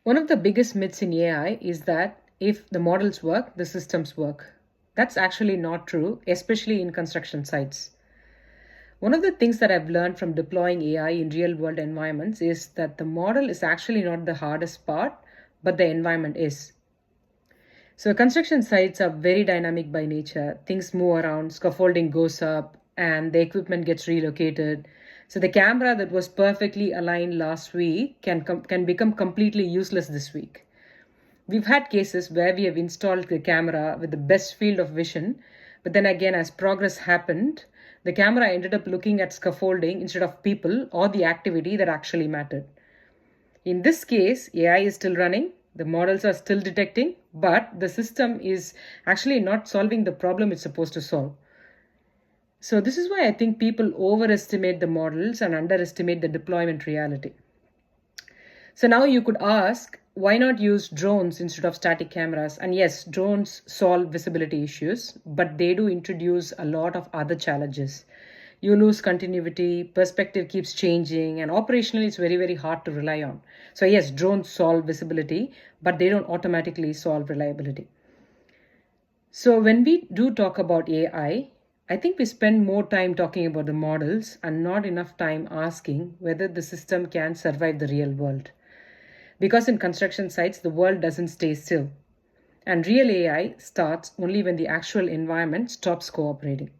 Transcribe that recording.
One of the biggest myths in AI is that if the models work, the systems work. That's actually not true, especially in construction sites. One of the things that I've learned from deploying AI in real world environments is that the model is actually not the hardest part, but the environment is. So, construction sites are very dynamic by nature. Things move around, scaffolding goes up, and the equipment gets relocated. So, the camera that was perfectly aligned last week can become completely useless this week. We've had cases where we have installed the camera with the best field of vision, but then again, as progress happened, the camera ended up looking at scaffolding instead of people or the activity that actually mattered. In this case, AI is still running, the models are still detecting, but the system is actually not solving the problem it's supposed to solve. So, this is why I think people overestimate the models and underestimate the deployment reality. So, now you could ask, why not use drones instead of static cameras? And yes, drones solve visibility issues, but they do introduce a lot of other challenges. You lose continuity, perspective keeps changing, and operationally it's very, very hard to rely on. So, yes, drones solve visibility, but they don't automatically solve reliability. So, when we do talk about I think we spend more time talking about the models and not enough time asking whether the system can survive the real world. Because in construction sites, the world doesn't stay still. And real AI starts only when the actual environment stops cooperating.